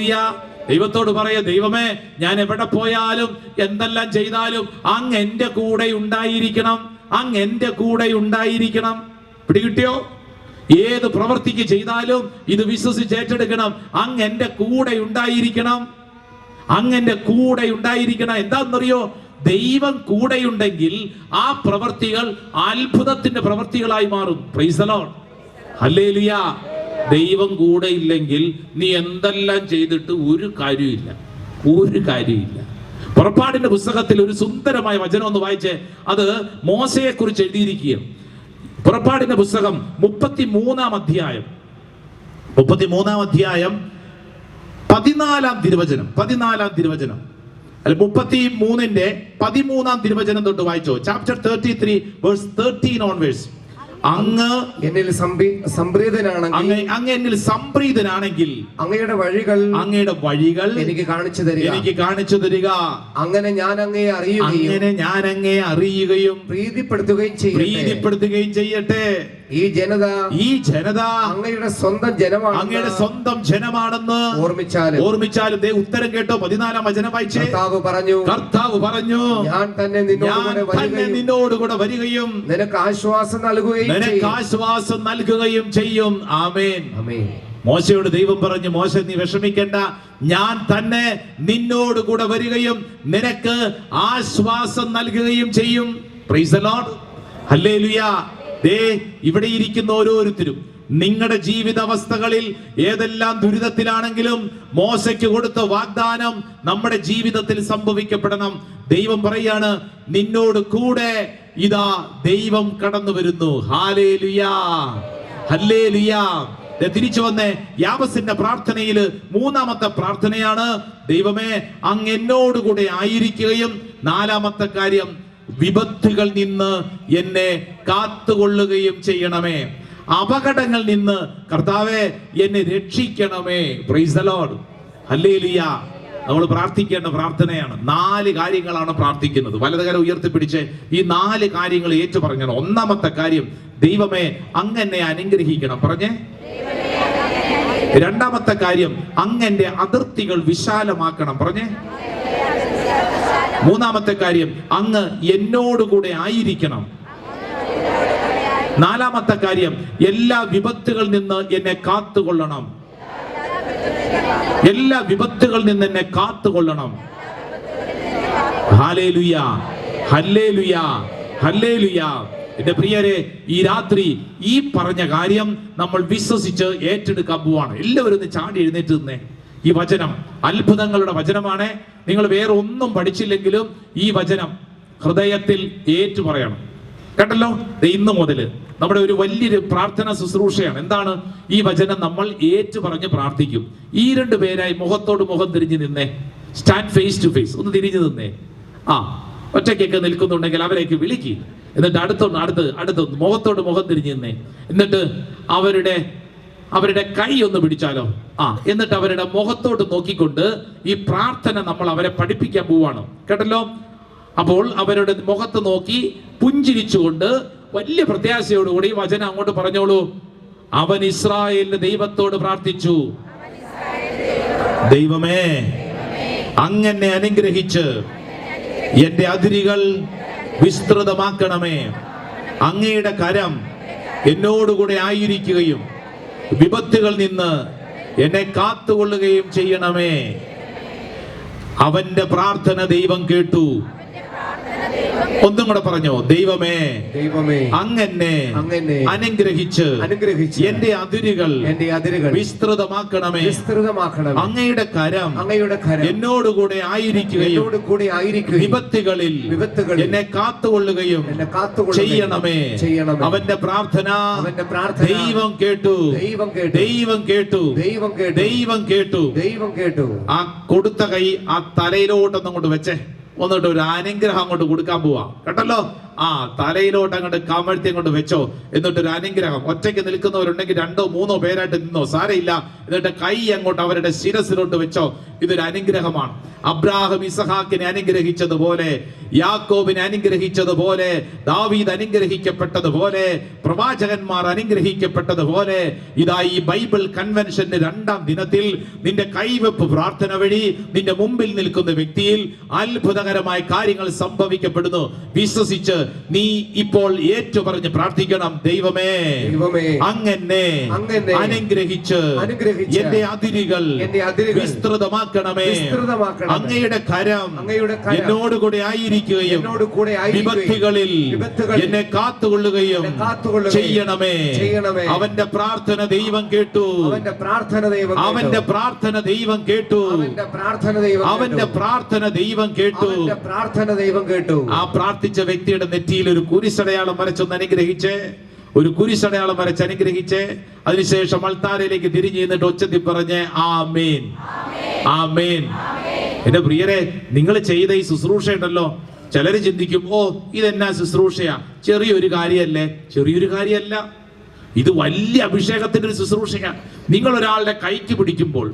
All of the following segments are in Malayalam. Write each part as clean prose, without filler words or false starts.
ഹല്ലേലൂയ. ദൈവത്തോട് പറയാ, ദൈവമേ, ഞാൻ എവിടെ പോയാലും എന്തെല്ലാം ചെയ്താലും അങ്ങ് എന്റെ കൂടെ ഉണ്ടായിരിക്കണം, അങ്ങ് എന്റെ കൂടെ ഉണ്ടായിരിക്കണം. പിടികിട്ടിയോ? ഏത് പ്രവൃത്തിക്ക് ചെയ്താലും ഇത് വിശ്വസിച്ച് ഏറ്റെടുക്കണം. അങ്ങ് എന്റെ കൂടെ ഉണ്ടായിരിക്കണം, അങ്ങ് എന്റെ കൂടെ ഉണ്ടായിരിക്കണം. എന്താണെന്നറിയോ? ദൈവം കൂടെയുണ്ടെങ്കിൽ ആ പ്രവൃത്തികൾ അത്ഭുതത്തിന്റെ പ്രവൃത്തികളായി മാറും. Praise the Lord. ഹല്ലേലൂയ. ദൈവം കൂടെ ഇല്ലെങ്കിൽ നീ എന്തെല്ലാം ചെയ്തിട്ട് ഒരു കാര്യമില്ല, ഒരു കാര്യമില്ല. പുറപ്പാടിന്റെ പുസ്തകത്തിൽ ഒരു സുന്ദരമായ വചനം ഒന്ന് വായിച്ചേ. അത് മോശയെ കുറിച്ച് എഴുതിയിരിക്കുകയാണ്. പുറപ്പാടിന്റെ പുസ്തകം 33-ാം അധ്യായം 14-ാം തിരുവചനം 33-ന്റെ 13-ാം തിരുവചനം തൊട്ട് വായിച്ചോ. Chapter 33 verse 13 onwards. അങ്ങ് എന്നിൽ സംപ്രീതനാണെങ്കിൽ അങ്ങയുടെ വഴികൾ എനിക്ക് കാണിച്ചു തരിക. അങ്ങനെ ഞാൻ അങ്ങയെ അറിയുകയും പ്രീതിപ്പെടുത്തുകയും ചെയ്യട്ടെ. ഈ ജനത അങ്ങയുടെ സ്വന്തം ജനമാണെന്ന് ഓർമ്മിച്ചാലും ഉത്തരം കേട്ടോ. 14-ാം വചനം വായിച്ചേ. കർത്താവ് പറഞ്ഞു, ഞാൻ തന്നെ നിന്നോടുകൂടെ വരികയും നിനക്ക് ആശ്വാസം നൽകുകയും ചെയ്യും. ആമേൻ. മോശയോട് ദൈവം പറഞ്ഞു, മോശ, നീ വിഷമിക്കേണ്ട, ഞാൻ തന്നെ നിന്നോട് കൂടെ വരികയും നിനക്ക് ആശ്വാസം നൽകുകയും ചെയ്യും. Praise the Lord. ഹല്ലേലൂയ. ദേ ഇവിടെ ഇരിക്കുന്ന ഓരോരുത്തരും നിങ്ങളുടെ ജീവിതാവസ്ഥകളിൽ ഏതെല്ലാം ദുരിതത്തിലാണെങ്കിലും മോശയ്ക്ക് കൊടുത്ത വാഗ്ദാനം നമ്മുടെ ജീവിതത്തിൽ സംഭവിക്കപ്പെടണം. ദൈവം പറയാണ്, നിന്നോട് കൂടെ ഇതാ ദൈവം കടന്നു വരുന്നു. Hallelujah, hallelujah. തിരിച്ചു വന്നേ. യാബസിന്റെ പ്രാർത്ഥനയിൽ 3-ാമത്തെ പ്രാർത്ഥനയാണ്, ദൈവമേ, അങ്ങ് എന്നോടുകൂടെ ആയിരിക്കുകയും 4-ാമത്തെ കാര്യം, വിപത്തുകൾ നിന്ന് എന്നെ കാത്തുകൊള്ളുകയും ചെയ്യണമേ. അപകടങ്ങളിൽ നിന്ന് കർത്താവേ എന്നെ രക്ഷിക്കണമേ. Praise the Lord. ഹല്ലേലൂയ. നമ്മൾ പ്രാർത്ഥിക്കേണ്ട പ്രാർത്ഥനയാണ്. 4 കാര്യങ്ങളാണ് പ്രാർത്ഥിക്കുന്നത്. വലതുകരം ഉയർത്തിപ്പിടിച്ച് ഈ 4 കാര്യങ്ങൾ ഏറ്റു പറഞ്ഞാണ്. 1-ാമത്തെ കാര്യം, ദൈവമേ, അങ്ങ് എന്നെ അനുഗ്രഹിക്കണം. പറഞ്ഞേ. 2-ാമത്തെ കാര്യം, അങ്ങ് എന്റെ അതിർത്തികൾ വിശാലമാക്കണം. പറഞ്ഞേ. 3-ാമത്തെ കാര്യം, അങ്ങ് എന്നോടുകൂടെ ആയിരിക്കണം. 4-ാമത്തെ കാര്യം, എല്ലാ വിപത്തുകളിൽ നിന്ന് എന്നെ കാത്തുകൊള്ളണം. എല്ലാ വിപത്തുകളിൽ നിന്ന് എന്നെ കാത്തുകൊള്ളണം. Hallelujah, hallelujah, hallelujah. എന്റെ പ്രിയരെ, ഈ രാത്രി ഈ പറഞ്ഞ കാര്യം നമ്മൾ വിശ്വസിച്ച് ഏറ്റെടുക്കാൻ പോവാണ്. എല്ലാവരും ഒന്ന് ചാടി എഴുന്നേറ്റ് നിന്നേ. ഈ വചനം അത്ഭുതങ്ങളുടെ വചനമാണ്. നിങ്ങൾ വേറെ ഒന്നും പഠിച്ചില്ലെങ്കിലും ഈ വചനം ഹൃദയത്തിൽ ഏറ്റു പറയണം. കേട്ടല്ലോ. ഇന്ന് മുതല് നമ്മുടെ ഒരു വലിയൊരു പ്രാർത്ഥന ശുശ്രൂഷയാണ്. എന്താണ്? ഈ വചനം നമ്മൾ ഏറ്റു പറഞ്ഞ് പ്രാർത്ഥിക്കും. ഈ 2 പേരായി മുഖത്തോട് മുഖം തിരിഞ്ഞു നിന്നേ. Stand face to face. ഒന്ന് തിരിഞ്ഞു നിന്നേ. ഒറ്റയ്ക്കൊക്കെ നിൽക്കുന്നുണ്ടെങ്കിൽ അവരേക്ക് വിളിക്കുക. എന്നിട്ട് അടുത്തൊന്ന് മുഖത്തോട് മുഖം തിരിഞ്ഞു നിന്നേ. എന്നിട്ട് അവരുടെ കൈ ഒന്ന് പിടിച്ചാലോ. എന്നിട്ട് അവരുടെ മുഖത്തോട്ട് നോക്കിക്കൊണ്ട് ഈ പ്രാർത്ഥന നമ്മൾ അവരെ പഠിപ്പിക്കാൻ പോവാണ്. കേട്ടല്ലോ. അപ്പോൾ അവരുടെ മുഖത്ത് നോക്കി പുഞ്ചിരിച്ചുകൊണ്ട് വലിയ പ്രത്യാശയോടുകൂടി വചനം അങ്ങോട്ട് പറഞ്ഞോളൂ. അവൻ ഇസ്രായേലിന്റെ ദൈവത്തോട് പ്രാർത്ഥിച്ചു, ദൈവമേ, അങ്ങനെ അനുഗ്രഹിച്ച് എന്റെ അതിരുകൾ വിസ്തൃതമാക്കണമേ. അങ്ങയുടെ കരം എന്നോടുകൂടെ ആയിരിക്കുകയും വിപത്തുകളിൽ നിന്ന് എന്നെ കാത്തുകൊള്ളുകയും ചെയ്യണമേ. അവന്റെ പ്രാർത്ഥന ദൈവം കേട്ടു. ഒന്നും കൂടെ പറഞ്ഞോ. ദൈവമേ, അങ്ങനെ അനുഗ്രഹിച്ച് എന്റെ അതിരുകൾ വിസ്തൃതമാക്കണമേ. അങ്ങയുടെ കരം എന്നോടുകൂടെ ആയിരിക്കുകയും വിപത്തുകളിൽ എന്നെ കാത്തുകൊള്ളുകയും ചെയ്യണമേ. അവന്റെ പ്രാർത്ഥന ദൈവം കേട്ടു. ആ കൊടുത്ത കൈ ആ തലയിലോട്ടൊന്നും കൊണ്ട് വെച്ചേ. ഒന്നിട്ട് ഒരു അനുഗ്രഹം അങ്ങോട്ട് കൊടുക്കാൻ പോവാ. കേട്ടല്ലോ. തലയിലോട്ട് അങ്ങോട്ട് കമഴ്ത്തി അങ്ങോട്ട് വെച്ചോ. എന്നിട്ട് ഒരു അനുഗ്രഹം. ഒറ്റയ്ക്ക് നിൽക്കുന്നവരുണ്ടെങ്കിൽ 2-3 പേരായിട്ട് നിന്നോ, സാരയില്ല. എന്നിട്ട് കൈ അങ്ങോട്ട് അവരുടെ ശിരസിലോട്ട് വെച്ചോ. ഇതൊരു അനുഗ്രഹമാണ്. അബ്രാഹാം ഇസഹാക്കിനെ അനുഗ്രഹിച്ചതുപോലെ യാക്കോബിനെ അനുഗ്രഹിച്ചതുപോലെ, ദാവീദ് അനുഗ്രഹിക്കപ്പെട്ടതുപോലെ, പ്രവാചകന്മാർ അനുഗ്രഹിക്കപ്പെട്ടതുപോലെ, ഇതാ ഈ ബൈബിൾ കൺവെൻഷന്റെ 2ാം ദിനത്തിൽ നിന്റെ കൈവെപ്പ് പ്രാർത്ഥന വഴി നിന്റെ മുമ്പിൽ നിൽക്കുന്ന വ്യക്തിയിൽ അത്ഭുതകരമായ കാര്യങ്ങൾ സംഭവിക്കപ്പെടുന്നു. വിശ്വസിച്ച് നീ ഇപ്പോൾ ഏറ്റുപറഞ്ഞ് പ്രാർത്ഥിക്കണം. ദൈവമേ, അങ്ങനെ അനുഗ്രഹിച്ച് എന്റെ അതിരുകൾ വിസ്തൃതമാക്കണമേ. അങ്ങയുടെ കരം എന്നോടുകൂടെ ആയിരിക്കുകയും വിപത്തുകളിൽ എന്നെ കാത്തുകൊള്ളുകയും ചെയ്യണമേ. അവന്റെ പ്രാർത്ഥന ദൈവം കേട്ടു. അവന്റെ പ്രാർത്ഥന ദൈവം കേട്ടു. അവന്റെ പ്രാർത്ഥന ദൈവം കേട്ടു. ആ പ്രാർത്ഥിച്ച വ്യക്തിയുടെ നെറ്റിയിൽ ഒരു കുരിശടയാളം വരച്ചൊന്ന് അനുഗ്രഹിച്ച്, ഒരു കുരിശടയാളം വരച്ച് അനുഗ്രഹിച്ച്, അതിനുശേഷം അൾത്താരയിലേക്ക് തിരിഞ്ഞു നിന്നിട്ട് ഉച്ചത്തിൽ പറഞ്ഞ് ആമേൻ, ആമേൻ. എന്റെ പ്രിയരെ, നിങ്ങൾ ചെയ്ത ഈ ശുശ്രൂഷ ഉണ്ടല്ലോ, ചിലര് ചിന്തിക്കും, ഓ ഇതെന്നാ ശുശ്രൂഷയാ, ചെറിയൊരു കാര്യമല്ലേ. ചെറിയൊരു കാര്യമല്ല, ഇത് വലിയ അഭിഷേകത്തിന്റെ ഒരു ശുശ്രൂഷയാണ്. നിങ്ങൾ ഒരാളുടെ കൈക്ക് പിടിക്കുമ്പോൾ,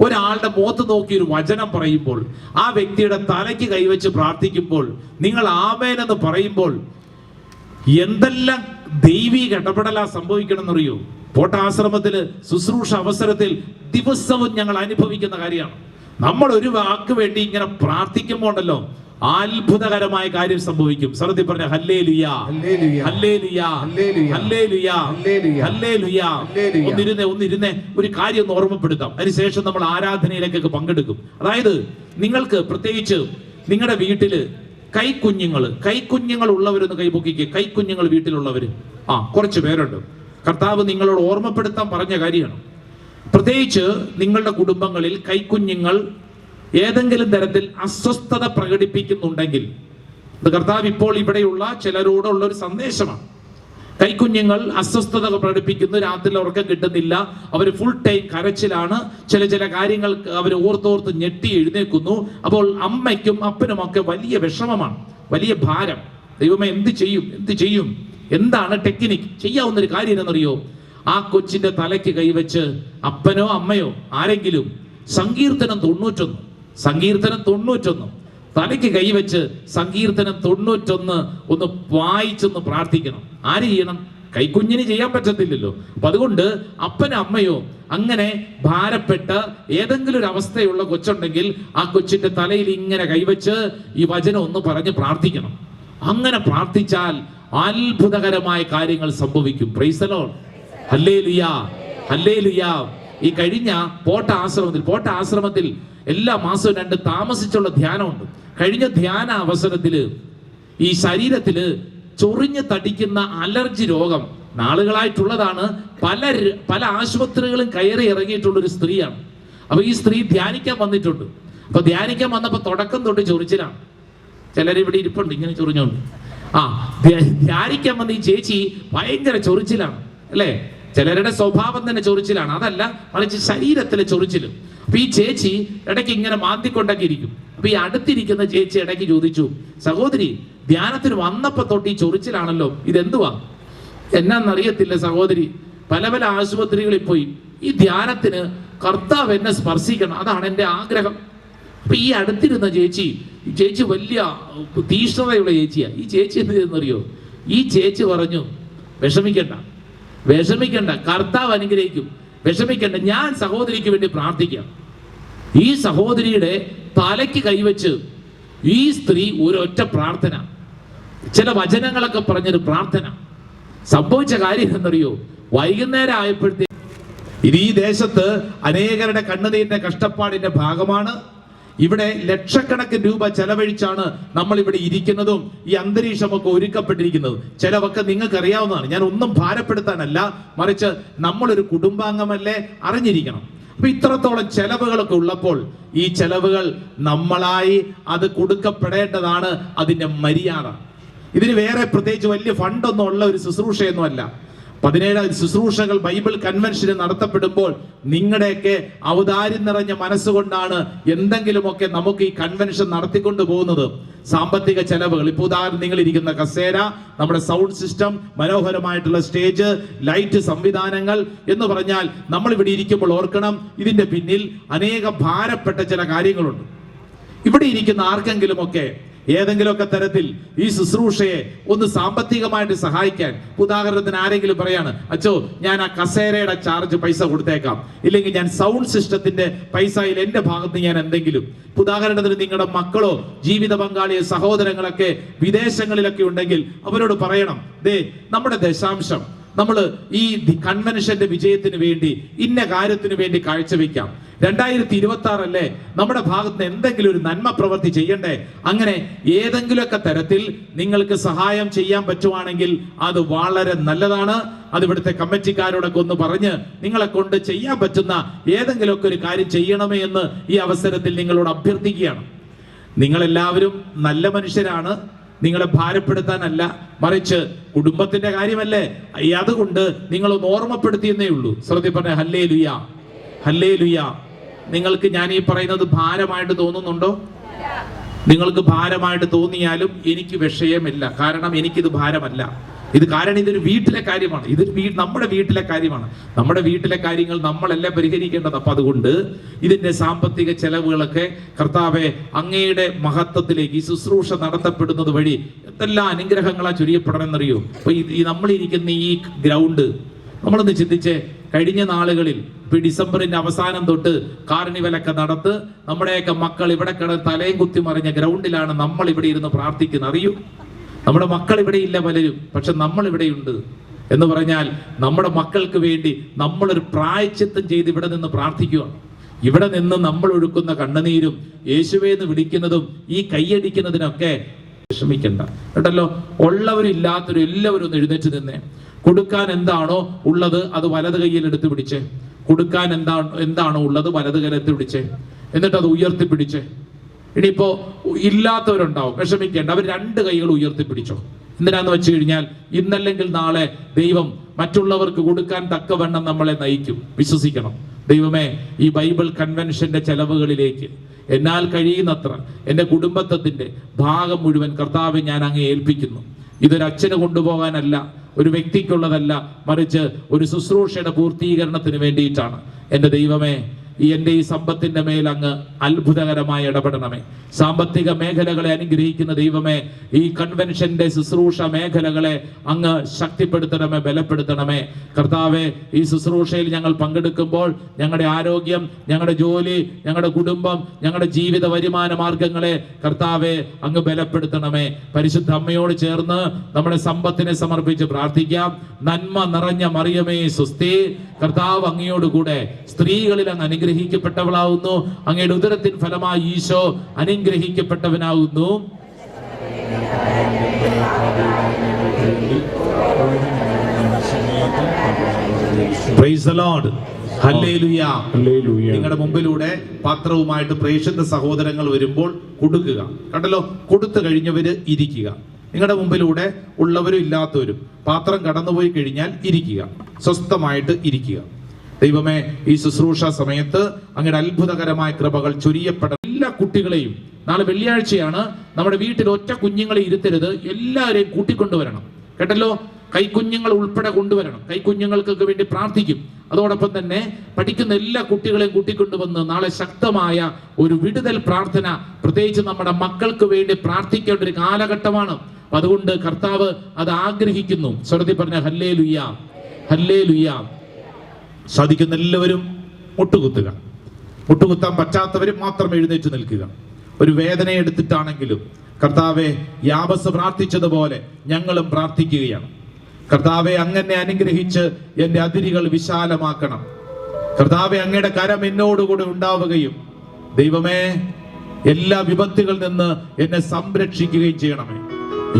ഒരാളുടെ മുഖത്ത് നോക്കി ഒരു വചനം പറയുമ്പോൾ, ആ വ്യക്തിയുടെ തലയ്ക്ക് കൈവച്ച് പ്രാർത്ഥിക്കുമ്പോൾ, നിങ്ങൾ ആമേൻ എന്ന് പറയുമ്പോൾ എന്തെല്ലാം ദൈവിക ഇടപെടലാ സംഭവിക്കണം എന്നറിയോ? പോട്ടാശ്രമത്തില് ശുശ്രൂഷ അവസരത്തിൽ ദിവസവും ഞങ്ങൾ അനുഭവിക്കുന്ന കാര്യമാണ്. നമ്മൾ ഒരു വാക്ക് വേണ്ടി ഇങ്ങനെ പ്രാർത്ഥിക്കുമ്പോണ്ടല്ലോ, അത്ഭുതകരമായ കാര്യം സംഭവിക്കും. സത്യത്തിൽ പറഞ്ഞ ഹല്ലേലൂയ, ഹല്ലേലൂയ, ഹല്ലേലൂയ, ഹല്ലേലൂയ. ഒന്നിരുന്നേ ഒരു കാര്യം ഒന്ന് ഓർമ്മപ്പെടുത്താം. അതിനുശേഷം നമ്മൾ ആരാധനയിലേക്കൊക്കെ പങ്കെടുക്കും. അതായത് നിങ്ങൾക്ക് പ്രത്യേകിച്ച് നിങ്ങളുടെ വീട്ടില് കൈക്കുഞ്ഞുങ്ങൾ ഉള്ളവരൊന്ന് കൈപൊക്കിക്ക്. കൈക്കുഞ്ഞുങ്ങൾ വീട്ടിലുള്ളവര് കുറച്ച് പേരുണ്ട്. കർത്താവ് നിങ്ങളോട് ഓർമ്മപ്പെടുത്താൻ പറഞ്ഞ കാര്യമാണ്. പ്രത്യേകിച്ച് നിങ്ങളുടെ കുടുംബങ്ങളിൽ കൈക്കുഞ്ഞുങ്ങൾ ഏതെങ്കിലും തരത്തിൽ അസ്വസ്ഥത പ്രകടിപ്പിക്കുന്നുണ്ടെങ്കിൽ, കർത്താവ് ഇപ്പോൾ ഇവിടെയുള്ള ചിലരോടുള്ള ഒരു സന്ദേശമാണ്. കൈക്കുഞ്ഞുങ്ങൾ അസ്വസ്ഥത പ്രകടിപ്പിക്കുന്നു, രാത്രി ഉറക്കം കിട്ടുന്നില്ല, അവർ ഫുൾ ടൈം കരച്ചിലാണ്, ചില കാര്യങ്ങൾ അവർ ഓർത്തോർത്ത് ഞെട്ടി എഴുന്നേൽക്കുന്നു. അപ്പോൾ അമ്മയ്ക്കും അപ്പനും ഒക്കെ വലിയ വിഷമമാണ്, വലിയ ഭാരം. ദൈവമേ, എന്ത് ചെയ്യും? എന്താണ് ടെക്നിക്ക്? ചെയ്യാവുന്നൊരു കാര്യം എന്നറിയോ? ആ കൊച്ചിന്റെ തലയ്ക്ക് കൈവച്ച് അപ്പനോ അമ്മയോ ആരെങ്കിലും സങ്കീർത്തനം 91 തലയ്ക്ക് കൈവച്ച് സങ്കീർത്തനം 91 ഒന്ന് വായിച്ചൊന്ന് പ്രാർത്ഥിക്കണം. ആര് ചെയ്യണം? കൈക്കുഞ്ഞിന് ചെയ്യാൻ പറ്റത്തില്ലല്ലോ. അപ്പൊ അതുകൊണ്ട് അപ്പനോ അമ്മയോ അങ്ങനെ ഭാരപ്പെട്ട ഏതെങ്കിലും ഒരു അവസ്ഥയുള്ള കൊച്ചുണ്ടെങ്കിൽ ആ കൊച്ചിന്റെ തലയിൽ ഇങ്ങനെ കൈവച്ച് ഈ വചനം ഒന്ന് പറഞ്ഞ് പ്രാർത്ഥിക്കണം. അങ്ങനെ പ്രാർത്ഥിച്ചാൽ അത്ഭുതകരമായ കാര്യങ്ങൾ സംഭവിക്കും. Praise the Lord, hallelujah, hallelujah. ഈ കഴിഞ്ഞ പോട്ടാശ്രമത്തിൽ എല്ലാ മാസവും 2 താമസിച്ചുള്ള ധ്യാനമുണ്ട്. കഴിഞ്ഞ ധ്യാന അവസരത്തില് ഈ ശരീരത്തില് ചൊറിഞ്ഞ് തടിക്കുന്ന അലർജി രോഗം നാളുകളായിട്ടുള്ളതാണ്. പല ആശുപത്രികളും കയറി ഇറങ്ങിയിട്ടുള്ള ഒരു സ്ത്രീയാണ്. അപ്പൊ ഈ സ്ത്രീ ധ്യാനിക്കാൻ വന്നിട്ടുണ്ട്. അപ്പൊ ധ്യാനിക്കാൻ വന്നപ്പോ തുടക്കം തൊട്ട് ചൊറിച്ചിലാണ്. ചിലരിവിടെ ഇരിപ്പുണ്ട് ഇങ്ങനെ ചൊറിഞ്ഞോണ്ട്. ധ്യാനിക്കാൻ വന്ന ഈ ചേച്ചി ഭയങ്കര ചൊറിച്ചിലാണ്, അല്ലേ? ചിലരുടെ സ്വഭാവം തന്നെ ചൊറിച്ചിലാണ്, അതല്ല മറിച്ച് ശരീരത്തിലെ ചൊറിച്ചിലും. അപ്പൊ ഈ ചേച്ചി ഇടയ്ക്ക് ഇങ്ങനെ മാന്തിക്കൊണ്ടൊക്കെ ഇരിക്കും. അപ്പൊ ഈ അടുത്തിരിക്കുന്ന ചേച്ചി ഇടയ്ക്ക് ചോദിച്ചു, സഹോദരി, ധ്യാനത്തിന് വന്നപ്പോ തൊട്ട് ഈ ചൊറിച്ചിലാണല്ലോ, ഇതെന്തുവാ? എന്നാന്നറിയത്തില്ല സഹോദരി, പല ആശുപത്രികളിൽ പോയി ഈ ധ്യാനത്തിന് കർത്താവ് എന്നെ സ്പർശിക്കണം, അതാണ് എൻ്റെ ആഗ്രഹം. അപ്പൊ ഈ അടുത്തിരുന്ന ചേച്ചി വലിയ തീഷ്ണതയുള്ള ചേച്ചിയാ. ഈ ചേച്ചി എന്ത് ചെയ്തെന്നറിയോ? ഈ ചേച്ചി പറഞ്ഞു, വിഷമിക്കണ്ട, കർത്താവ് അനുഗ്രഹിക്കും, വിഷമിക്കണ്ട, ഞാൻ സഹോദരിക്ക് വേണ്ടി പ്രാർത്ഥിക്കാം. ഈ സഹോദരിയുടെ തലയ്ക്ക് കൈവച്ച് ഈ സ്ത്രീ ഒരൊറ്റ പ്രാർത്ഥന, ചില വചനങ്ങളൊക്കെ പറഞ്ഞൊരു പ്രാർത്ഥന. സംഭവിച്ച കാര്യം എന്നറിയോ? വൈകുന്നേരം ആയപ്പോഴത്തേക്ക് ഇത് ഈ ദേശത്ത് അനേകരുടെ കണ്ണുനീരിന്റെ കഷ്ടപ്പാടിന്റെ ഭാഗമാണ്. ഇവിടെ ലക്ഷക്കണക്കിന് രൂപ ചെലവഴിച്ചാണ് നമ്മൾ ഇവിടെ ഇരിക്കുന്നതും ഈ അന്തരീക്ഷമൊക്കെ ഒരുക്കപ്പെട്ടിരിക്കുന്നത്. ചിലവൊക്കെ നിങ്ങൾക്ക് അറിയാവുന്നതാണ്, ഞാൻ ഒന്നും ഭാരപ്പെടുത്താനല്ല, മറിച്ച് നമ്മളൊരു കുടുംബാംഗമല്ലേ, അറിഞ്ഞിരിക്കണം. അപ്പൊ ഇത്രത്തോളം ചെലവുകളൊക്കെ ഉള്ളപ്പോൾ ഈ ചെലവുകൾ നമ്മളായി അത് കൊടുക്കപ്പെടേണ്ടതാണ് അതിന്റെ മര്യാദ. ഇതിന് വേറെ പ്രത്യേകിച്ച് വലിയ ഫണ്ടൊന്നും ഉള്ള ഒരു ശുശ്രൂഷയൊന്നും അല്ല. 17 ശുശ്രൂഷകൾ ബൈബിൾ കൺവെൻഷന് നടത്തപ്പെടുമ്പോൾ നിങ്ങളുടെയൊക്കെ ഔദാര്യം നിറഞ്ഞ മനസ്സുകൊണ്ടാണ് എന്തെങ്കിലുമൊക്കെ നമുക്ക് ഈ കൺവെൻഷൻ നടത്തിക്കൊണ്ടു പോകുന്നത്. സാമ്പത്തിക ചെലവുകൾ, ഇപ്പോൾ ഉദാഹരണം നിങ്ങൾ ഇരിക്കുന്ന കസേര, നമ്മുടെ സൗണ്ട് സിസ്റ്റം, മനോഹരമായിട്ടുള്ള സ്റ്റേജ്, ലൈറ്റ് സംവിധാനങ്ങൾ എന്ന് പറഞ്ഞാൽ നമ്മൾ ഇവിടെ ഇരിക്കുമ്പോൾ ഓർക്കണം, ഇതിന്റെ പിന്നിൽ അനേക ഭാരപ്പെട്ട ചില കാര്യങ്ങളുണ്ട്. ഇവിടെ ഇരിക്കുന്ന ആർക്കെങ്കിലുമൊക്കെ ഏതെങ്കിലുമൊക്കെ തരത്തിൽ ഈ ശുശ്രൂഷയെ ഒന്ന് സാമ്പത്തികമായിട്ട് സഹായിക്കാൻ, ഉദാഹരണത്തിന് ആരെങ്കിലും പറയാണ്, അച്ചോ ഞാൻ ആ കസേരയുടെ ചാർജ് പൈസ കൊടുത്തേക്കാം, ഇല്ലെങ്കിൽ ഞാൻ സൗണ്ട് സിസ്റ്റത്തിന്റെ പൈസയിൽ എന്റെ ഭാഗത്ത് ഞാൻ എന്തെങ്കിലും, ഉദാഹരണത്തിന് നിങ്ങളുടെ മക്കളോ ജീവിത പങ്കാളിയോ സഹോദരങ്ങളൊക്കെ വിദേശങ്ങളിലൊക്കെ ഉണ്ടെങ്കിൽ അവരോട് പറയണം, ദേ നമ്മുടെ ദശാംശം നമ്മൾ ഈ കൺവെൻഷന്റെ വിജയത്തിന് വേണ്ടി ഇന്ന കാര്യത്തിന് വേണ്ടി കാഴ്ചവെക്കാം. 2026 അല്ലേ, നമ്മുടെ ഭാഗത്ത് നിന്ന് എന്തെങ്കിലും ഒരു നന്മ പ്രവൃത്തി ചെയ്യണ്ടേ? അങ്ങനെ ഏതെങ്കിലുമൊക്കെ തരത്തിൽ നിങ്ങൾക്ക് സഹായം ചെയ്യാൻ പറ്റുവാണെങ്കിൽ അത് വളരെ നല്ലതാണ്. അത് ഇവിടുത്തെ കമ്മിറ്റിക്കാരോടൊക്കെ ഒന്ന് പറഞ്ഞ് നിങ്ങളെ കൊണ്ട് ചെയ്യാൻ പറ്റുന്ന ഏതെങ്കിലുമൊക്കെ ഒരു കാര്യം ചെയ്യണമേ എന്ന് ഈ അവസരത്തിൽ നിങ്ങളോട് അഭ്യർത്ഥിക്കുകയാണ്. നിങ്ങളെല്ലാവരും നല്ല മനുഷ്യരാണ്, നിങ്ങളെ ഭാരപ്പെടുത്താനല്ല, മറിച്ച് കുടുംബത്തിന്റെ കാര്യമല്ലേ, അതുകൊണ്ട് നിങ്ങളൊന്ന് ഓർമ്മപ്പെടുത്തിയെന്നേ ഉള്ളൂ. ശ്രദ്ധ പറഞ്ഞ ഹല്ലേലൂയ, ഹല്ലേലൂയ. നിങ്ങൾക്ക് ഞാൻ ഈ പറയുന്നത് ഭാരമായിട്ട് തോന്നുന്നുണ്ടോ? നിങ്ങൾക്ക് ഭാരമായിട്ട് തോന്നിയാലും എനിക്ക് വിഷയമില്ല, കാരണം എനിക്കിത് ഭാരമല്ല. കാരണം ഇതൊരു വീട്ടിലെ കാര്യമാണ്, നമ്മുടെ വീട്ടിലെ കാര്യമാണ്. നമ്മുടെ വീട്ടിലെ കാര്യങ്ങൾ നമ്മളെല്ലാം പരിഹരിക്കേണ്ടത്. അപ്പൊ അതുകൊണ്ട് ഇതിന്റെ സാമ്പത്തിക ചെലവുകളൊക്കെ കർത്താവെ അങ്ങയുടെ മഹത്വത്തിലേക്ക് ഈ ശുശ്രൂഷ നടത്തപ്പെടുന്നത് വഴി എന്തെല്ലാം അനുഗ്രഹങ്ങളാ ചൊരിയപ്പെടണമെന്നറിയോ? അപ്പൊ നമ്മളിരിക്കുന്ന ഈ ഗ്രൗണ്ട് നമ്മളൊന്ന് ചിന്തിച്ചേ. കഴിഞ്ഞ നാളുകളിൽ ഇപ്പൊ ഡിസംബറിന്റെ അവസാനം തൊട്ട് കാർണിവലൊക്കെ നടത്ത് നമ്മുടെയൊക്കെ മക്കൾ ഇവിടെ കിടന്ന് തലയും കുത്തി മറിഞ്ഞ ഗ്രൗണ്ടിലാണ് നമ്മൾ ഇവിടെ ഇരുന്ന് പ്രാർത്ഥിക്കുന്നത്. അറിയൂ, നമ്മുടെ മക്കൾ ഇവിടെ ഇല്ല പലരും, പക്ഷെ നമ്മൾ ഇവിടെയുണ്ട് എന്ന് പറഞ്ഞാൽ നമ്മുടെ മക്കൾക്ക് വേണ്ടി നമ്മളൊരു പ്രായശ്ചിത്തം ചെയ്ത് ഇവിടെ നിന്ന് പ്രാർത്ഥിക്കുക. ഇവിടെ നിന്ന് നമ്മൾ ഒഴുക്കുന്ന കണ്ണുനീരും യേശുവേന്ന് വിളിക്കുന്നതും ഈ കൈയടിക്കുന്നതിനൊക്കെ വിഷമിക്കണ്ട കേട്ടല്ലോ. ഉള്ളവരും ഇല്ലാത്തവരും എല്ലാവരും ഒന്ന് എഴുന്നേറ്റ് നിന്നേ. കൊടുക്കാൻ എന്താണോ ഉള്ളത് അത് വലത് കൈയിൽ എടുത്ത് പിടിച്ചേ. കൊടുക്കാൻ എന്താണോ ഉള്ളത് വലത് കൈയിലെടുത്ത് പിടിച്ചേ. എന്നിട്ട് അത് ഉയർത്തിപ്പിടിച്ചേ. ഇനിയിപ്പോ ഇല്ലാത്തവരുണ്ടാവും, വിഷമിക്കേണ്ട, അവർ 2 കൈകൾ ഉയർത്തിപ്പിടിച്ചോ. എന്തിനാന്ന് വെച്ച് കഴിഞ്ഞാൽ ഇന്നല്ലെങ്കിൽ നാളെ ദൈവം മറ്റുള്ളവർക്ക് കൊടുക്കാൻ തക്കവണ്ണം നമ്മളെ നയിക്കും. വിശ്വസിക്കണം. ദൈവമേ, ഈ ബൈബിൾ കൺവെൻഷന്റെ ചെലവുകളിലേക്ക് എന്നാൽ കഴിയുന്നത്ര എൻ്റെ കുടുംബത്തിന്റെ ഭാഗം മുഴുവൻ കർത്താവെ ഞാൻ അങ്ങ് ഏൽപ്പിക്കുന്നു. ഇതൊരു അച്ഛന് കൊണ്ടുപോകാനല്ല, ഒരു വ്യക്തിക്കുള്ളതല്ല, മറിച്ച് ഒരു ശുശ്രൂഷയുടെ പൂർത്തീകരണത്തിന് വേണ്ടിയിട്ടാണ്. എൻ്റെ ദൈവമേ, എൻ്റെ ഈ സമ്പത്തിന്റെ മേൽ അങ്ങ് അത്ഭുതകരമായി ഇടപെടണമേ. സാമ്പത്തിക മേഖലകളെ അനുഗ്രഹിക്കുന്ന ദൈവമേ, ഈ കൺവെൻഷന്റെ ശുശ്രൂഷ മേഖലകളെ അങ്ങ് ശക്തിപ്പെടുത്തണമേ, ബലപ്പെടുത്തണമേ. കർത്താവെ, ഈ ശുശ്രൂഷയിൽ ഞങ്ങൾ പങ്കെടുക്കുമ്പോൾ ഞങ്ങളുടെ ആരോഗ്യം, ഞങ്ങളുടെ ജോലി, ഞങ്ങളുടെ കുടുംബം, ഞങ്ങളുടെ ജീവിത വരുമാന മാർഗങ്ങളെ കർത്താവെ അങ്ങ് ബലപ്പെടുത്തണമേ. പരിശുദ്ധ അമ്മയോട് ചേർന്ന് നമ്മുടെ സമ്പത്തിനെ സമർപ്പിച്ച് പ്രാർത്ഥിക്കാം. നന്മ നിറഞ്ഞ മറിയമേ സ്വസ്തി, കർത്താവ് അങ്ങയോടുകൂടെ സ്ത്രീകളിൽ അങ്ങ് അനുഗ്രഹിക്കപ്പെട്ടവളാവുന്നു. അങ്ങയുടെ ഉദരത്തിൻ ഫലമായി ഈശോ അനുഗ്രഹിക്കപ്പെട്ടവനാകുന്നു. Praise the Lord. ഹല്ലേലൂയ. നിങ്ങളുടെ മുമ്പിലൂടെ പാത്രവുമായിട്ട് പ്രേക്ഷിത സഹോദരങ്ങൾ വരുമ്പോൾ കൊടുക്കുക. കണ്ടല്ലോ, കൊടുത്തു കഴിഞ്ഞവര് ഇരിക്കുക. നിങ്ങളുടെ മുമ്പിലൂടെ ഉള്ളവരും ഇല്ലാത്തവരും പാത്രം കടന്നുപോയി കഴിഞ്ഞാൽ ഇരിക്കുക, സ്വസ്ഥമായിട്ട് ഇരിക്കുക. ദൈവമേ, ഈ ശുശ്രൂഷ സമയത്ത് അങ്ങയുടെ അത്ഭുതകരമായ കൃപകൾ ചൊരിയപ്പെടണം. എല്ലാ കുട്ടികളെയും, നാളെ വെള്ളിയാഴ്ചയാണ്, നമ്മുടെ വീട്ടിൽ ഒറ്റ കുഞ്ഞുങ്ങളെ ഇരുത്തരുത്, എല്ലാവരെയും കൂട്ടിക്കൊണ്ടുവരണം കേട്ടല്ലോ. കൈക്കുഞ്ഞുങ്ങൾ ഉൾപ്പെടെ കൊണ്ടുവരണം. കൈക്കുഞ്ഞുങ്ങൾക്കൊക്കെ വേണ്ടി പ്രാർത്ഥിക്കും. അതോടൊപ്പം തന്നെ പഠിക്കുന്ന എല്ലാ കുട്ടികളെയും കൂട്ടിക്കൊണ്ടുവന്ന് നാളെ ശക്തമായ ഒരു വിടുതൽ പ്രാർത്ഥന, പ്രത്യേകിച്ച് നമ്മുടെ മക്കൾക്ക് വേണ്ടി പ്രാർത്ഥിക്കേണ്ട ഒരു കാലഘട്ടമാണ്. അതുകൊണ്ട് കർത്താവ് അത് ആഗ്രഹിക്കുന്നു. സ്വരത്തിൽ പറഞ്ഞ ഹല്ലേലൂയ, ഹല്ലേലൂയ. സാധിക്കുന്ന എല്ലാവരും മുട്ടുകുത്തുക. മുട്ടുകുത്താൻ പറ്റാത്തവരും മാത്രം എഴുന്നേറ്റ് നിൽക്കുക. ഒരു വേദന എടുത്തിട്ടാണെങ്കിലും കർത്താവെ, യാബസ് പ്രാർത്ഥിച്ചതുപോലെ ഞങ്ങളും പ്രാർത്ഥിക്കുകയാണ്. കർത്താവെ, അങ്ങനെ അനുഗ്രഹിച്ച് എന്റെ അതിരുകൾ വിശാലമാക്കണം. കർത്താവെ, അങ്ങയുടെ കരം എന്നോടുകൂടെ ഉണ്ടാവുകയും ദൈവമേ, എല്ലാ വിപത്തുകളിൽ നിന്ന് എന്നെ സംരക്ഷിക്കുകയും ചെയ്യണമേ.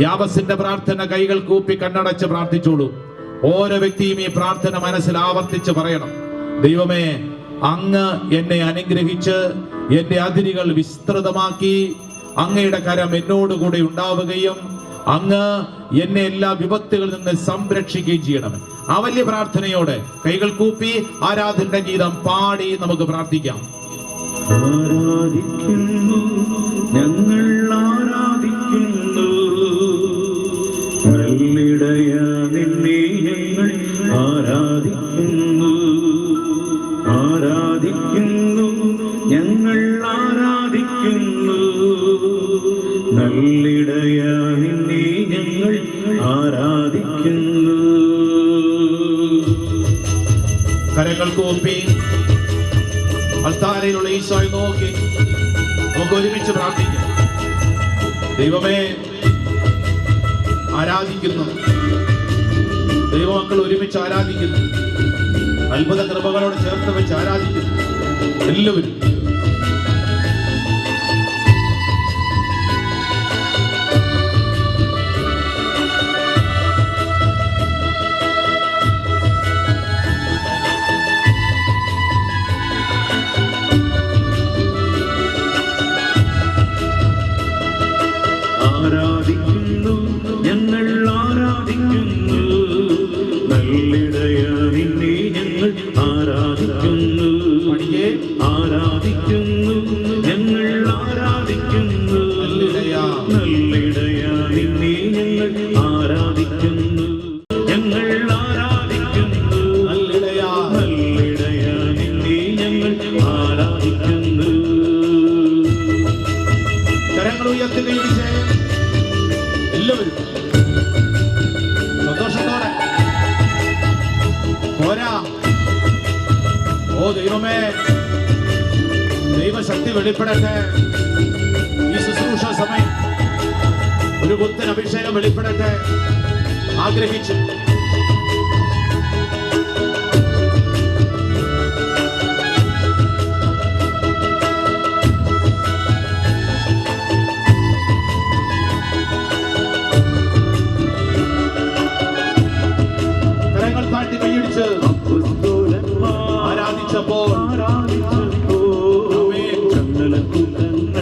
യാബസിന്റെ പ്രാർത്ഥന കൈകൾ കൂപ്പി കണ്ണടച്ച് പ്രാർത്ഥിച്ചോളൂ. ഓരോ വ്യക്തിയും ഈ പ്രാർത്ഥന മനസ്സിൽ ആവർത്തിച്ച് പറയണം. ദൈവമേ, അങ്ങ് എന്നെ അനുഗ്രഹിച്ച് എന്റെ അതിരുകൾ വിസ്തൃതമാക്കി അങ്ങയുടെ കരം എന്നോടുകൂടെ ഉണ്ടാവുകയും അങ്ങ് എന്നെ എല്ലാ വിപത്തുകളിൽ നിന്ന് സംരക്ഷിക്കുകയും ചെയ്യണമേ. ആ വലിയ പ്രാർത്ഥനയോടെ കൈകൾ കൂപ്പി ആരാധന ഗീതം പാടി നമുക്ക് പ്രാർത്ഥിക്കാം. ആരാധിക്കുന്നു, ഞങ്ങൾ ആരാധിക്കുന്നു, നല്ലിടയ നിന്നെ ഞങ്ങൾ ആരാധിക്കുന്നു, ആരാധിക്കുന്നു, ഞങ്ങൾ ആരാധിക്കുന്നു, നല്ല കരങ്ങൾ കൂപ്പി അൽത്താരയിലുള്ള ഈശോയെ നോക്കി നമുക്ക് ഒരുമിച്ച് പ്രാർത്ഥിക്കാം. ദൈവമേ, ആരാധിക്കുന്നു. ദൈവമക്കൾ ഒരുമിച്ച് ആരാധിക്കുന്നു. അത്ഭുത കൃപകളോട് ചേർത്ത് വെച്ച് ആരാധിക്കുന്നു എല്ലാവരും. ആരാധിക്കുന്നു, ഞങ്ങൾ ആരാധിക്കുന്നു. നല്ലിടയ നിന്നെ ഞങ്ങൾ ആരാധിക്കുന്നു. ആരാധിക്കുന്നു, ഞങ്ങൾ ആരാധിക്കുന്നു. നല്ലിടയ നിന്നെ ഞങ്ങൾ ആരാധിക്കുന്നു. ഞങ്ങൾ ആരാധിക്കുന്നു. നല്ലിടയ നിന്നെ ഞങ്ങൾ ആരാധിക്കുന്നു. കരങ്ങൾ ഉയർത്തുകയും എല്ലാവരും സന്തോഷത്തോടെ പോരാ. ഓ ദൈവമേ, ദൈവശക്തി വെളിപ്പെടട്ടെ. ഈ ശുശ്രൂഷ സമയം ഒരു പുത്തൻ അഭിഷേകം വെളിപ്പെടട്ടെ ആഗ്രഹിച്ചു. താഴ്ത്തി കൈയടിച്ച് ആരാധിച്ചപ്പോൾ ചങ്ങലക്കുലങ്ങൾ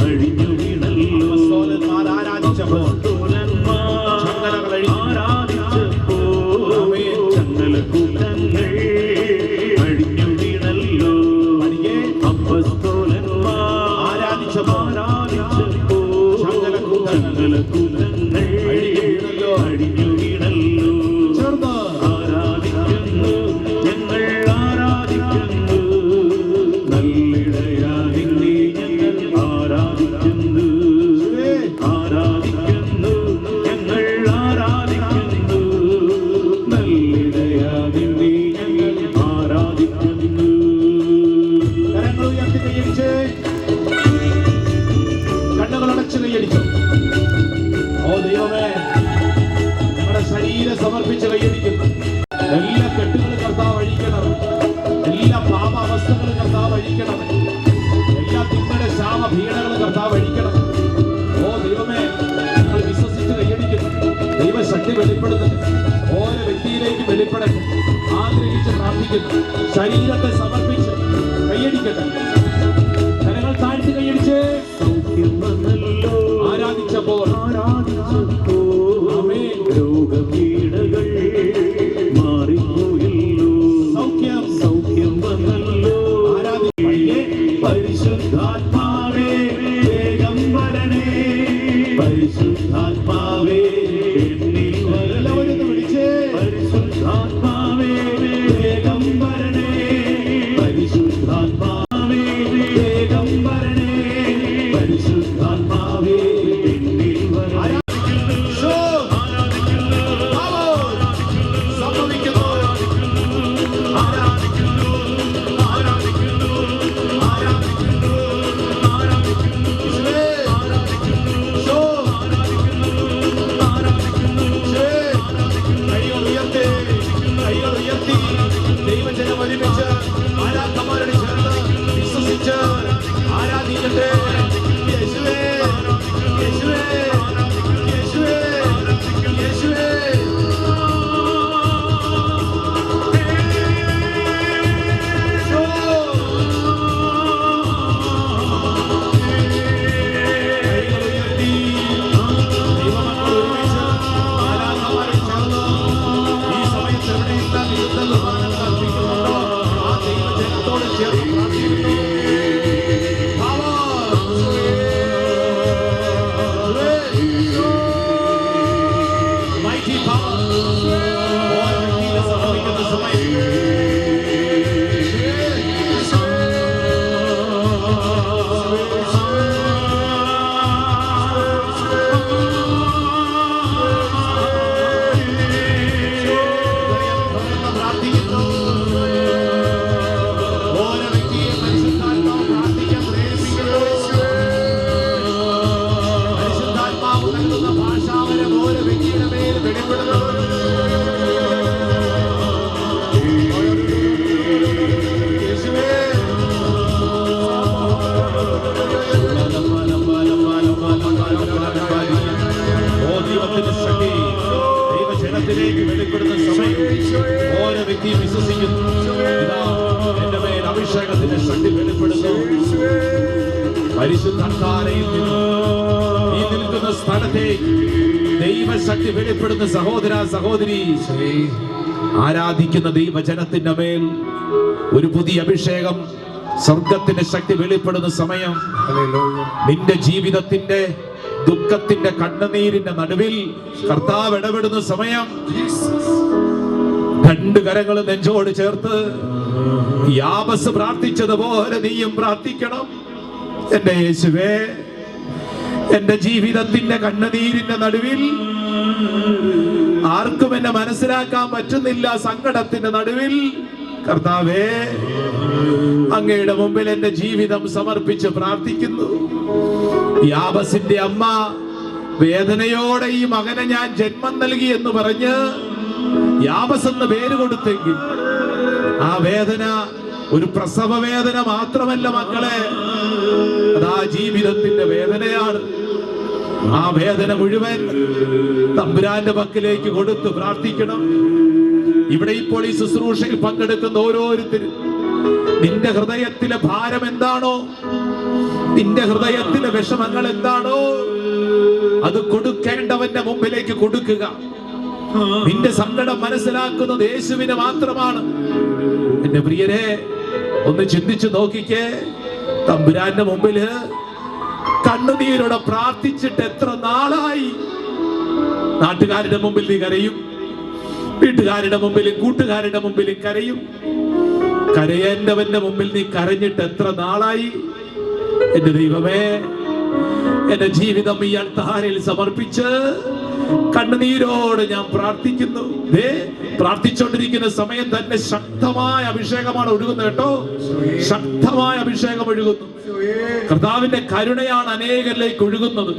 അഴിഞ്ഞു വീണല്ലോ. ആരാധിച്ചപ്പോൾ ചങ്ങലകൾ ചങ്ങലക്കുലങ്ങൾ അഴിഞ്ഞു വീണല്ലോ. അപ്പസ്തോലന്മാർ ആരാധിച്ചപ്പോൾ ചങ്ങലക്കുലങ്ങൾ അഴിഞ്ഞു വീണല്ലോ. ആരാധിക്കുന്നു, ഞങ്ങൾ ആരാധിക്കുന്നു. നല്ലിടയാ നിന്നെ ഞങ്ങൾ ആരാധിക്കുന്നു. ആരാധിക്കുന്നു, ഞങ്ങൾ ആരാധിക്കുന്നു. നല്ലിടയാ നിന്നെ ഞങ്ങൾ ആരാധിക്കുന്നു. കരങ്ങൾ ഉയർത്തി കൈയടിച്ച് കണ്ണുകൾ അടച്ച് കൈയടിച്ചു. ഓ ദൈവമേ, നമ്മുടെ ശരീരം സമർപ്പിച്ച് കൈയടിക്കുന്നു. എല്ലാ കെട്ടുകളും കർത്താവ് അഴിക്കണം. എല്ലാ പാപ അവസ്ഥകളും കർത്താവ് അഴിക്കണം. എല്ലാ തിന്മയുടെ ശാപ ഭീണകളും കർത്താവ് അഴിക്കണം. ഓ ദൈവമേ, നമ്മൾ വിശ്വസിച്ച് കൈയടിക്കുന്നു. ദൈവശക്തി വെളിപ്പെടുന്നുണ്ട്. ഓരോ വ്യക്തിയിലേക്ക് വെളിപ്പെടട്ടെ ആഗ്രഹിച്ച് പ്രാർത്ഥിക്കുന്നു. ശരീരത്തെ സമർപ്പിച്ച് കൈയടിക്കട്ടെ. കരങ്ങൾ താഴ്ത്തി കൈയടിച്ച് ആരാധിച്ചപ്പോൾ രോഗപീഠകൾ മാറിപ്പോയല്ലോ. സൗഖ്യം വന്നല്ലോ. പരിശുദ്ധാത്മാവേ വേഗം വരണേ. പരിശുദ്ധാത്മാവേ എന്നിൽ വരണമെന്ന് വിളിച്ചേ. പരിശുദ്ധാത്മാവേ വേഗം വരണേ. പരിശുദ്ധാത്മാവേ വേഗം വരണേ. പരിശുദ്ധാത്മാവേ എന്നിൽ വരണേ. പരിശുദ്ധാത്മാവിൽ നിന്നും ഈ നിൽക്കുന്ന സ്ഥലത്തെ ദൈവശക്തി വെളിപ്പെടുന്ന സഹോദര സഹോദരി, ആരാധിക്കുന്ന ദൈവജനത്തിന്റെ മേൽ ഒരു പുതിയ അഭിഷേകം, സ്വർഗത്തിന്റെ ശക്തി വെളിപ്പെടുന്ന സമയം. നിന്റെ ജീവിതത്തിന്റെ ദുഃഖത്തിന്റെ കണ്ണുനീരിന്റെ നടുവിൽ കർത്താവ് ഇടപെടുന്ന സമയം. രണ്ട് കരങ്ങൾ നെഞ്ചോട് ചേർത്ത് യാബസ് പ്രാർത്ഥിച്ചതുപോലെ നീയും പ്രാർത്ഥിക്കണം. എന്റെ യേശുവേ, എന്റെ ജീവിതത്തിന്റെ കണ്ണുനീരിന്റെ നടുവിൽ ആർക്കും എന്നെ മനസ്സിലാക്കാൻ പറ്റുന്നില്ല, സങ്കടത്തിന്റെ നടുവിൽ കർത്താവേ, അങ്ങയുടെ മുമ്പിൽ എന്റെ ജീവിതം സമർപ്പിച്ച് പ്രാർത്ഥിക്കുന്നു. യാബസിന്റെ അമ്മ വേദനയോടെ ഈ മകനെ ഞാൻ ജന്മം നൽകി എന്ന് പറഞ്ഞ് യാബസ് എന്ന് പേര് കൊടുത്തെങ്കിൽ ആ വേദന ഒരു പ്രസവ വേദന മാത്രമല്ല മക്കളെ, അതാ ജീവിതത്തിന്റെ വേദനയാണ്. ആ വേദന മുഴുവൻ തമ്പുരാന്റെ പക്കലേക്ക് കൊടുത്ത് പ്രാർത്ഥിക്കണം. ഇവിടെ ഇപ്പോൾ ഈ ശുശ്രൂഷയിൽ പങ്കെടുക്കുന്ന ഓരോരുത്തരും നിന്റെ ഹൃദയത്തിലെ ഭാരം എന്താണോ, നിന്റെ ഹൃദയത്തിലെ വിഷമങ്ങൾ എന്താണോ, അത് കൊടുക്കേണ്ടവന്റെ മുമ്പിലേക്ക് കൊടുക്കുക. നിന്റെ സങ്കടം മനസ്സിലാക്കുന്നത് യേശുവിനെ മാത്രമാണ്. എന്റെ പ്രിയരെ, ഒന്ന് ചിന്തിച്ചു നോക്കിക്കേ. തമ്പുരാന്റെ മുമ്പില് കണ്ണുനീരോടെ പ്രാർത്ഥിച്ചിട്ട് എത്ര നാളായി? നാട്ടുകാരുടെ മുമ്പിൽ നീ കരയും, വീട്ടുകാരുടെ മുമ്പിലും കൂട്ടുകാരുടെ മുമ്പിലും കരയും. കരയേണ്ടവന്റെ മുമ്പിൽ നീ കരഞ്ഞിട്ട് എത്ര നാളായി? എന്റെ ദൈവമേ, എന്റെ ജീവിതം ഈ അൾത്താരയിൽ സമർപ്പിച്ച് കണ്ണുനീരോട് ഞാൻ പ്രാർത്ഥിക്കുന്നു. പ്രാർത്ഥിച്ചുകൊണ്ടിരിക്കുന്ന സമയം തന്നെ ശക്തമായ അഭിഷേകമാണ് ഒഴുകുന്നത് കേട്ടോ. ശക്തമായ അഭിഷേകം ഒഴുകുന്നു. കർത്താവിന്റെ കരുണയാണ് അനേകരിലേക്ക് ഒഴുകുന്നത്.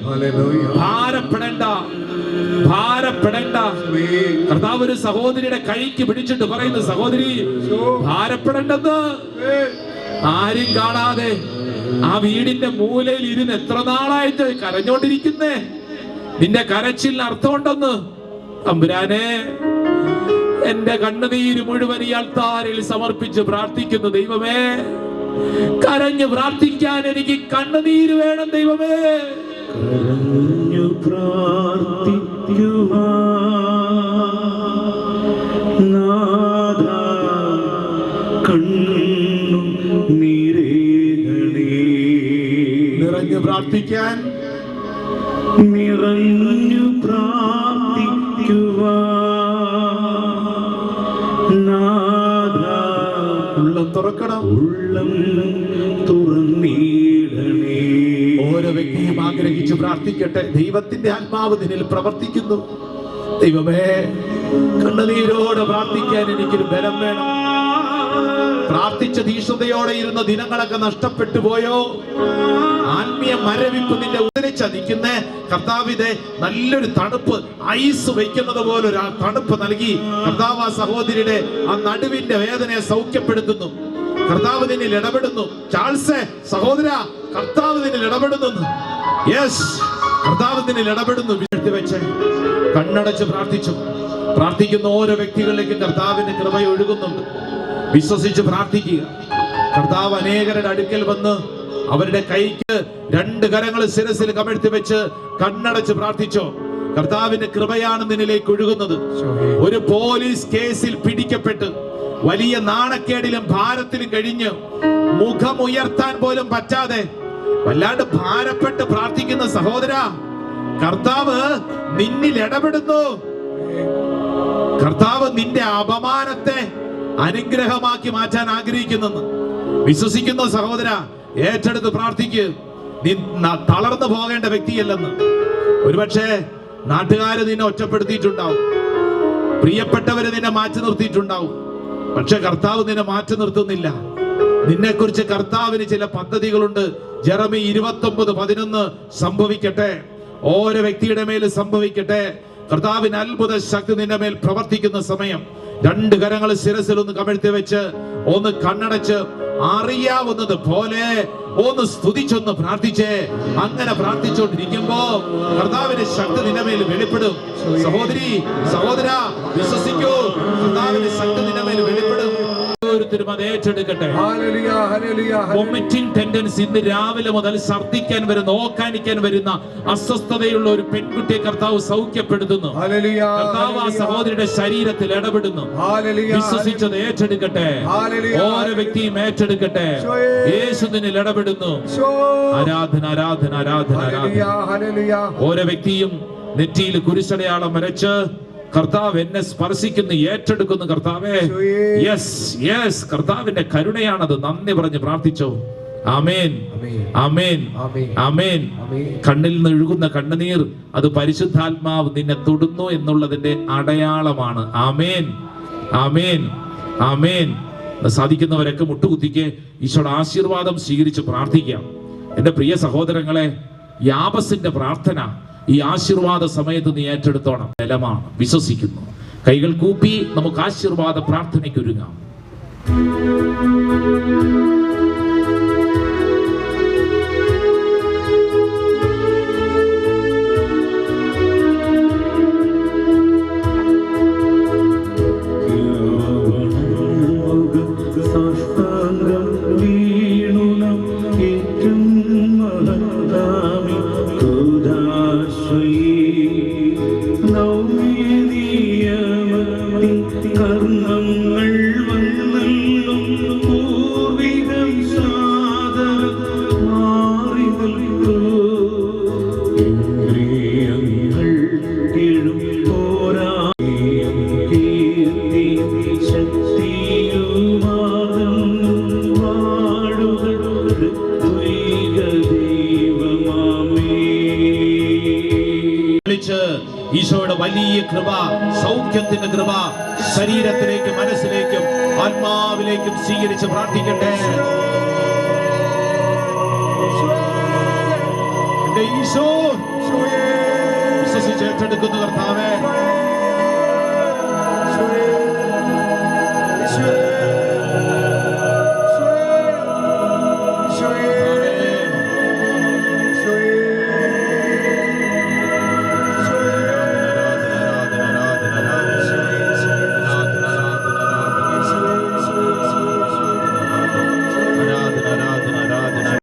ഭാരപ്പെടേണ്ട, ഭാരപ്പെടേണ്ട. കർത്താവ് ഒരു സഹോദരിയുടെ കൈക്ക് പിടിച്ചിട്ട് പറയുന്നു, സഹോദരി ഭാരപ്പെടേണ്ടെന്ന്. ആരും കാണാതെ ആ വീടിന്റെ മൂലയിൽ ഇരുന്ന് എത്ര നാളായിട്ട് കരഞ്ഞോണ്ടിരിക്കുന്നേ. നിന്റെ കരച്ചിൽ അർത്ഥമുണ്ടെന്ന്. തമ്പുരാനെ, എന്റെ കണ്ണുനീര് മുഴുവൻ ഈ അൾത്താരയിൽ സമർപ്പിച്ച് പ്രാർത്ഥിക്കുന്നു. ദൈവമേ, കരഞ്ഞു പ്രാർത്ഥിക്കാൻ എനിക്ക് കണ്ണുനീര് വേണം. ദൈവമേ, കരഞ്ഞു പ്രാർത്ഥിക്കുവാൻ നാഥാ കണ്ണു നീരേകണേ. നിറഞ്ഞു പ്രാർത്ഥിക്കാൻ, നിറഞ്ഞു പ്രാർത്ഥിക്കുവാൻ നാഥാ ഉള്ളം തുറക്കണം, ഉള്ളം തുറന്നീടണേ. ഓരോ വ്യക്തിയും ആഗ്രഹിച്ച് പ്രാർത്ഥിക്കട്ടെ. ദൈവത്തിന്റെ ആത്മാവ് നിന്നിൽ പ്രവർത്തിക്കുന്നു. ദൈവമേ, കണ്ണുനീരോടെ പ്രാർത്ഥിക്കാൻ എനിക്കൊരു ബലം വേണം. പ്രാർത്ഥിച്ച തീഷ്ണതയോടെ ഇരുന്ന ദിനങ്ങളൊക്കെ നഷ്ടപ്പെട്ടു പോയോ? ആത്മീയ മരവിപ്പ് നിന്റെ ഉദരിച്ചതിക്കുന്ന കർത്താവിന്റെ നല്ലൊരു തണുപ്പ്, ഐസ് വയ്ക്കുന്നത് പോലെ ഒരു തണുപ്പ് നൽകി കർത്താവ് ആ സഹോദരിയുടെ ആ നടുവിന്റെ വേദനയെ സൗഖ്യപ്പെടുത്തുന്നു. കർത്താവ് നിന്നിൽ ഇടപെടുന്നു. ചാൾസേ, സഹോദര, കർത്താവ് നിന്നിൽ ഇടപെടുന്നു. യെസ്, കർത്താവ് നിന്നിൽ ഇടപെടുന്നു. വീഴ്ത്തി വെച്ച് കണ്ണടച്ച് പ്രാർത്ഥിച്ചു. പ്രാർത്ഥിക്കുന്ന ഓരോ വ്യക്തികളിലേക്കും കർത്താവിന്റെ കൃപ ഒഴുകുന്നുണ്ട്. വിശ്വസിച്ച് പ്രാർത്ഥിക്കുക. കർത്താവ് അനേകരുടെ അടുക്കൽ വന്ന് അവരുടെ കൈക്ക് രണ്ട് കരങ്ങൾ ശിരസിൽ കമഴ്ത്തി വെച്ച് കണ്ണടച്ച് പ്രാർത്ഥിച്ചോ. കർത്താവിന്റെ കൃപയാണ് നിന്നിലേക്ക് ഒഴുകുന്നത്. ഒരു പോലീസ് കേസിൽ പിടിക്കപ്പെട്ട് വലിയ നാണക്കേടിലും ഭാരത്തിലും കഴിഞ്ഞ് മുഖമുയർത്താൻ പോലും പറ്റാതെ വല്ലാണ്ട് ഭാരപ്പെട്ട് പ്രാർത്ഥിക്കുന്ന സഹോദര, കർത്താവ് നിന്നിൽ ഇടപെടുന്നു. കർത്താവ് നിന്റെ അപമാനത്തെ അനുഗ്രഹമാക്കി മാറ്റാൻ ആഗ്രഹിക്കുന്നു. വിശ്വസിക്കുന്ന സഹോദര, ഏറ്റെടുത്ത് പ്രാർത്ഥിക്ക്. നീ തളർന്നു പോകേണ്ട വ്യക്തിയല്ലെന്ന്. ഒരുപക്ഷെ നാട്ടുകാര് നിന്നെ ഒറ്റപ്പെടുത്തിയിട്ടുണ്ടാവും, പ്രിയപ്പെട്ടവര് നിന്നെ മാറ്റി നിർത്തിയിട്ടുണ്ടാവും. പക്ഷെ കർത്താവ് നിന്നെ മാറ്റി നിർത്തുന്നില്ല. നിന്നെ കുറിച്ച് കർത്താവിന് ചില പദ്ധതികളുണ്ട്. ജെറമി 29:11 സംഭവിക്കട്ടെ. ഓരോ വ്യക്തിയുടെ മേൽ സംഭവിക്കട്ടെ. കർത്താവിന് അത്ഭുത ശക്തി നിന്റെ മേൽ പ്രവർത്തിക്കുന്ന സമയം രണ്ട് കരങ്ങൾ ശിരസിൽ ഒന്ന് കമഴ്ത്തി വെച്ച് ഒന്ന് കണ്ണടച്ച് അറിയാവുന്നത് പോലെ ഒന്ന് സ്തുതിച്ചൊന്ന് പ്രാർത്ഥിച്ചേ. അങ്ങനെ പ്രാർത്ഥിച്ചുകൊണ്ടിരിക്കുമ്പോ കർത്താവിന്റെ ശക്തി നിന്റെ മേൽ വെളിപ്പെടും. സഹോദരി, സഹോദര, വിശ്വസിക്കൂ, കർത്താവിന്റെ ശക്തി നിന്റെ മേൽ വെളിപ്പെടും. ഓരോരുത്തരും അത് ഏറ്റെടുക്കട്ടെ. വൊമിറ്റിംഗ് ടെൻഡൻസി ഇന്ന് രാവിലെ മുതൽ ഛർദ്ദിക്കാൻ വരുന്ന, ഓക്കാനിക്കാൻ വരുന്ന അസ്വസ്ഥതയുള്ള ഒരു പെൺകുട്ടിയെ കർത്താവ് സൗഖ്യപ്പെടുത്തുന്നു. കർത്താവ് ആ സഹോദരിയുടെ ശരീരത്തിൽ ഇടപെടുന്നു. വിശ്വസിച്ചത് ഏറ്റെടുക്കട്ടെ. ഓരോ വ്യക്തിയും ഏറ്റെടുക്കട്ടെ. യേശു നിന്നിൽ ഇടപെടുന്നു. ആരാധന, ആരാധന, ആരാധന, ആരാധന. ഓരോ വ്യക്തിയും നെറ്റിയിൽ കുരിശടയാളം വരച്ച് കർത്താവ് എന്നെ സ്പർശിക്കുന്നു, ഏറ്റെടുക്കുന്നു. കർത്താവേ, യെസ് യെസ്, കർത്താവിന്റെ കരുണയാണത്. നന്ദി പറഞ്ഞ് പ്രാർത്ഥിച്ചോ. ആമേൻ, ആമേൻ, ആമേൻ. കണ്ണിൽ നിന്ന് ഒഴുകുന്ന കണ്ണുനീർ അത് പരിശുദ്ധാത്മാവ് നിന്നെ തൊടുന്നു എന്നുള്ളതിന്റെ അടയാളമാണ്. ആമേൻ, ആമേൻ, ആമേൻ. സാധിക്കുന്നവരൊക്കെ മുട്ടുകുത്തിക്ക് ഈശോയുടെ ആശീർവാദം സ്വീകരിച്ച് പ്രാർത്ഥിക്കാം. എന്റെ പ്രിയ സഹോദരങ്ങളെ, യാബസിന്റെ പ്രാർത്ഥന ഈ ആശീർവാദ സമയത്ത് നീ ഏറ്റെടുത്തോണം. ബലമാണ്, വിശ്വസിക്കുന്നു. കൈകൾ കൂപ്പി നമുക്ക് ആശീർവാദ പ്രാർത്ഥനയ്ക്ക് ഒരുങ്ങാം. കർമ്മങ്ങൾ വന്നല്ലും പൂർവികം സാദരം മാറി നിൽക്കൂ. ഇന്ദ്രിയങ്ങൾ കീഴും പോരായും കീർത്തി ശക്തിയുമാകും വാഴുകൾ ഋത്വിക ദൈവമാമേ. ഈശോയുടെ വലിയ കൃപ, സൗഖ്യത്തിന്റെ കൃപ ശരീരത്തിലേക്കും മനസ്സിലേക്കും ആത്മാവിലേക്കും സ്വീകരിച്ച് പ്രാർത്ഥിക്കട്ടെ. ഈശോ വിശ്വസിച്ച് ഏറ്റെടുക്കുന്നു. കർത്താവേ,